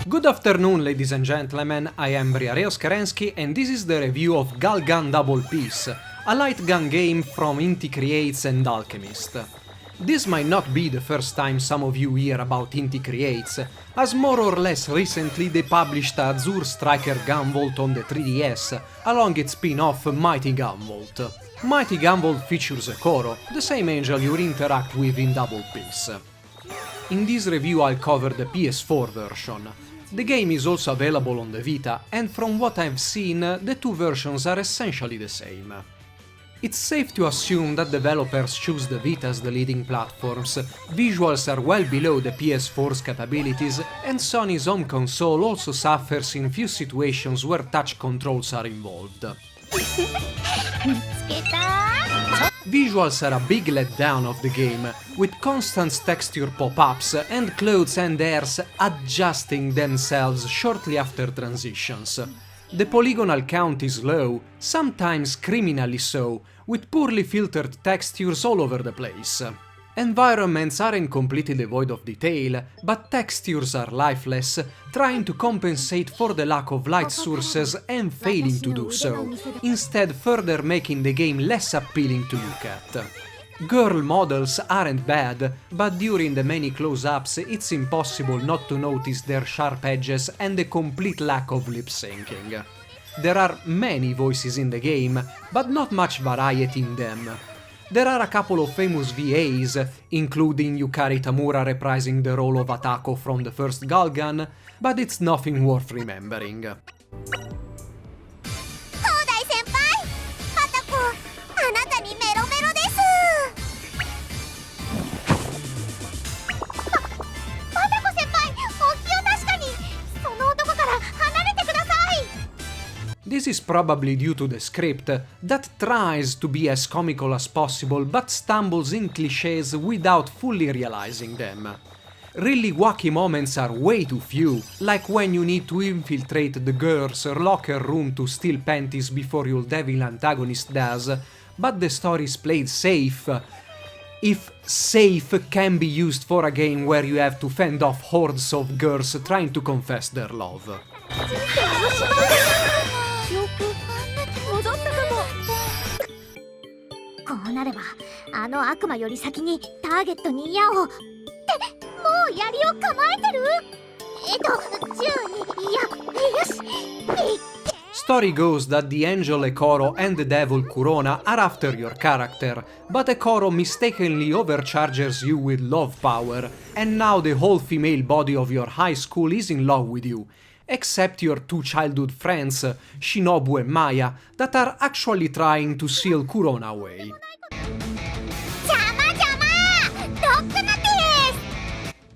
Good afternoon, ladies and gentlemen, I am Briareos Kerensky and this is the review of Galgun Double Peace, a light gun game from Inti Creates and Alchemist. This might not be the first time some of you hear about Inti Creates, as more or less recently they published Azure Striker Gunvolt on the 3DS, along its spin-off Mighty Gunvolt. Mighty Gunvolt features a Koro, the same angel you interact with in Double Peace. In this review I'll cover the PS4 version. The game is also available on the Vita, and from what I've seen, the two versions are essentially the same. It's safe to assume that developers choose the Vita as the leading platforms, visuals are well below the PS4's capabilities, and Sony's home console also suffers in few situations where touch controls are involved. Visuals are a big letdown of the game, with constant texture pop-ups and clothes and hairs adjusting themselves shortly after transitions. The polygonal count is low, sometimes criminally so, with poorly filtered textures all over the place. Environments aren't completely devoid of detail, but textures are lifeless, trying to compensate for the lack of light sources and failing to do so, instead further making the game less appealing to look at. Girl models aren't bad, but during the many close-ups it's impossible not to notice their sharp edges and the complete lack of lip-syncing. There are many voices in the game, but not much variety in them. There are a couple of famous VAs, including Yukari Tamura reprising the role of Atako from the first Galgun, but it's nothing worth remembering. This is probably due to the script, that tries to be as comical as possible but stumbles in clichés without fully realizing them. Really wacky moments are way too few, like when you need to infiltrate the girl's locker room to steal panties before your devil antagonist does, but the story is played safe. If safe can be used for a game where you have to fend off hordes of girls trying to confess their love. Story goes that the angel Ekoro and the devil Kurona are after your character, but Ekoro mistakenly overcharges you with love power, and now the whole female body of your high school is in love with you. Except your two childhood friends, Shinobu and Maya, that are actually trying to seal Kurona away.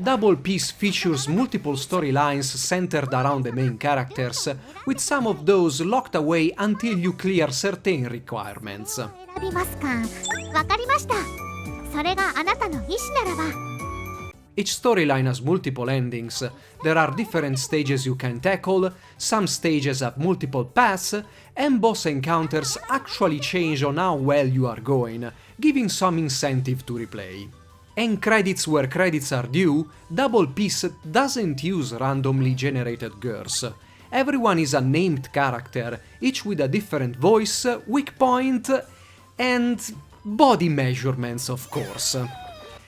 Double Peace features multiple storylines centered around the main characters, with some of those locked away until you clear certain requirements. Each storyline has multiple endings, there are different stages you can tackle, some stages have multiple paths, and boss encounters actually change on how well you are going, giving some incentive to replay. And credits where credits are due, Double Peace doesn't use randomly generated girls. Everyone is a named character, each with a different voice, weak point, and body measurements, of course.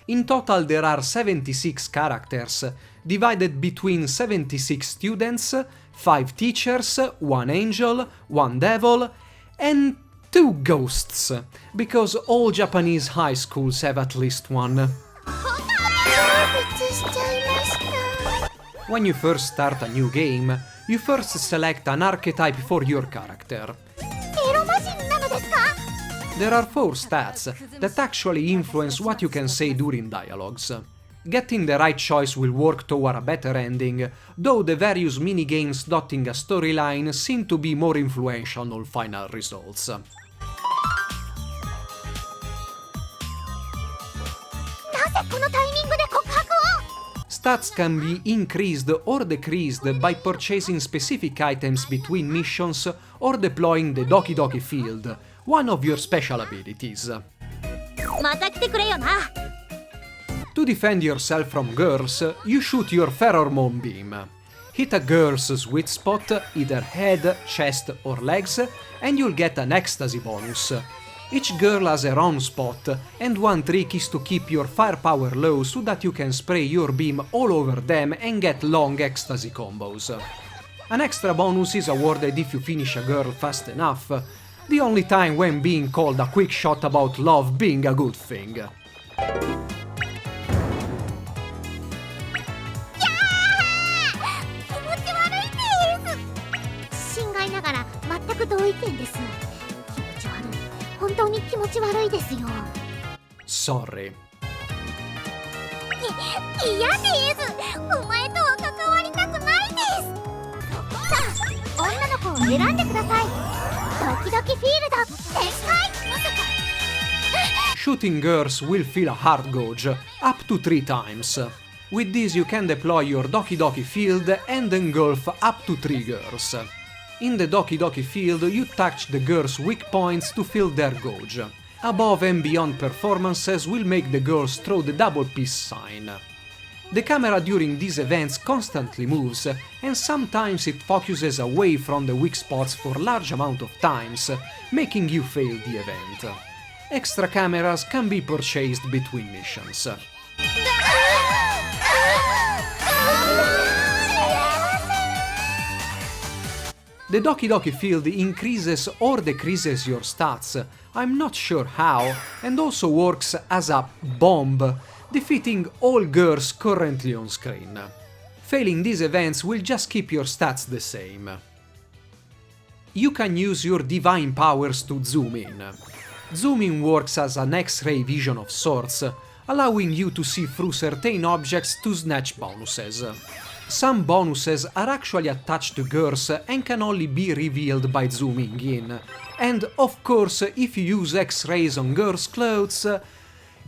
In total there are 76 characters, divided between 76 students, 5 teachers, 1 angel, 1 devil, and 2 ghosts, because all Japanese high schools have at least one. When you first start a new game, you first select an archetype for your character. There are 4 stats that actually influence what you can say during dialogues. Getting the right choice will work toward a better ending, though the various minigames dotting a storyline seem to be more influential on final results. Stats can be increased or decreased by purchasing specific items between missions or deploying the Doki Doki Field, one of your special abilities. To defend yourself from girls, you shoot your pheromone beam. Hit a girl's sweet spot, either head, chest or legs, and you'll get an ecstasy bonus. Each girl has her own spot, and one trick is to keep your firepower low so that you can spray your beam all over them and get long ecstasy combos. An extra bonus is awarded if you finish a girl fast enough, the only time when being called a quick shot about love being a good thing. 同意見です。気持ち悪い。本当に気持ち悪いですよ。Sorry. 嫌です。お前とは関わりたくないです。さあ、女の子を選んでください。ドキドキフィールド展開。まさか。Shooting girls will feel a hard gauge, up to 3 times. With this you can deploy your Doki Doki field and engulf up to 3 girls. In the Doki Doki field, you touch the girls' weak points to fill their gauge. Above and beyond performances will make the girls throw the double peace sign. The camera during these events constantly moves, and sometimes it focuses away from the weak spots for large amount of times, making you fail the event. Extra cameras can be purchased between missions. The Doki Doki field increases or decreases your stats, I'm not sure how, and also works as a bomb, defeating all girls currently on screen. Failing these events will just keep your stats the same. You can use your divine powers to zoom in. Zooming works as an X-ray vision of sorts, allowing you to see through certain objects to snatch bonuses. Some bonuses are actually attached to girls and can only be revealed by zooming in. And of course, if you use X-rays on girls' clothes,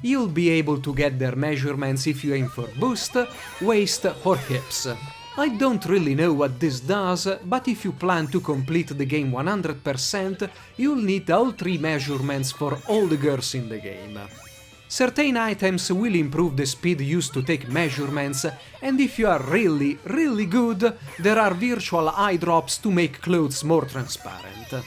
you'll be able to get their measurements if you aim for bust, waist or hips. I don't really know what this does, but if you plan to complete the game 100%, you'll need all 3 measurements for all the girls in the game. Certain items will improve the speed used to take measurements, and if you are really good, there are virtual eye drops to make clothes more transparent.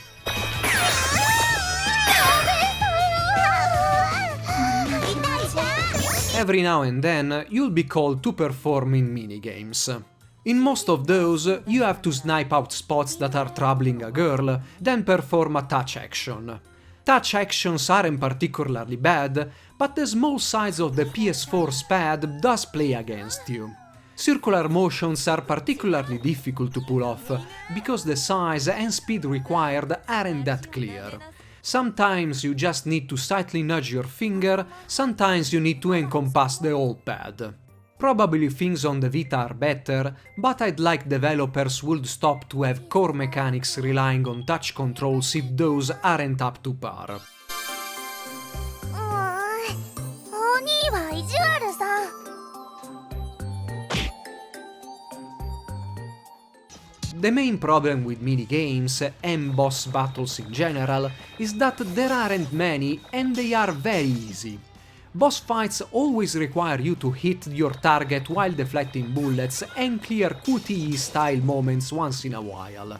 Every now and then, you'll be called to perform in minigames. In most of those, you have to snipe out spots that are troubling a girl, then perform a touch action. Touch actions aren't particularly bad, but the small size of the PS4's pad does play against you. Circular motions are particularly difficult to pull off, because the size and speed required aren't that clear. Sometimes you just need to slightly nudge your finger, sometimes you need to encompass the whole pad. Probably things on the Vita are better, but I'd like developers would stop to have core mechanics relying on touch controls if those aren't up to par. The main problem with minigames, and boss battles in general, is that there aren't many and they are very easy. Boss fights always require you to hit your target while deflecting bullets and clear QTE style moments once in a while.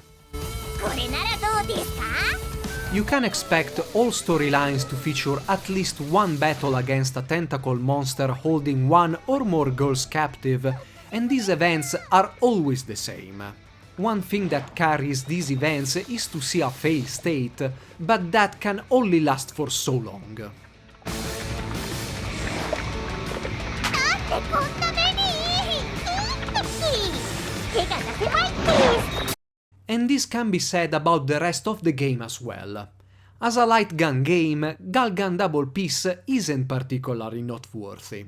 You can expect all storylines to feature at least one battle against a tentacle monster holding one or more girls captive, and these events are always the same. One thing that carries these events is to see a fail state, but that can only last for so long. And this can be said about the rest of the game as well. As a light gun game, Galgun Double Peace isn't particularly noteworthy.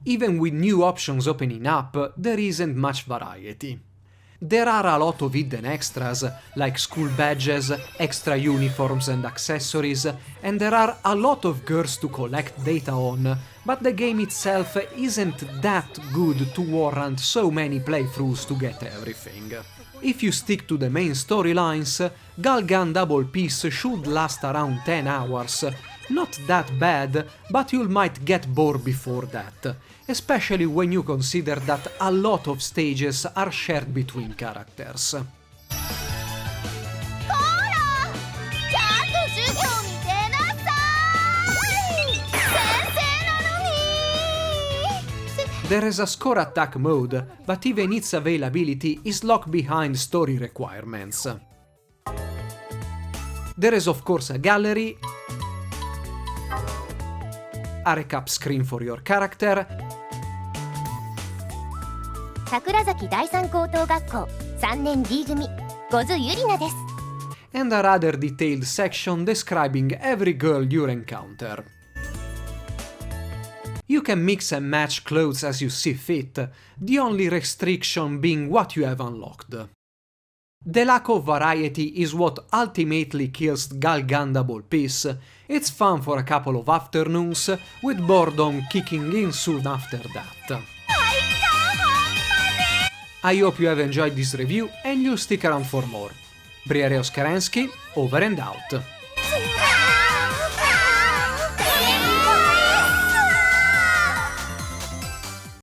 Even with new options opening up, there isn't much variety. There are a lot of hidden extras, like school badges, extra uniforms and accessories, and there are a lot of girls to collect data on, but the game itself isn't that good to warrant so many playthroughs to get everything. If you stick to the main storylines, Galgun Double Peace should last around 10 hours, Not that bad, but you might get bored before that, especially when you consider that a lot of stages are shared between characters. ほらちゃんと授業見てなさい先生なのに There is a score attack mode, but even its availability is locked behind story requirements. There is of course a gallery, a recap screen for your character, 桜崎第三高等学校3年 D 組小津ゆりなです and a rather detailed section describing every girl you encounter. You can mix and match clothes as you see fit, the only restriction being what you have unlocked. The lack of variety is what ultimately kills Galgandable Peace. It's fun for a couple of afternoons, with boredom kicking in soon after that. I hope you have enjoyed this review and you'll stick around for more. Briareos Kerensky, over and out.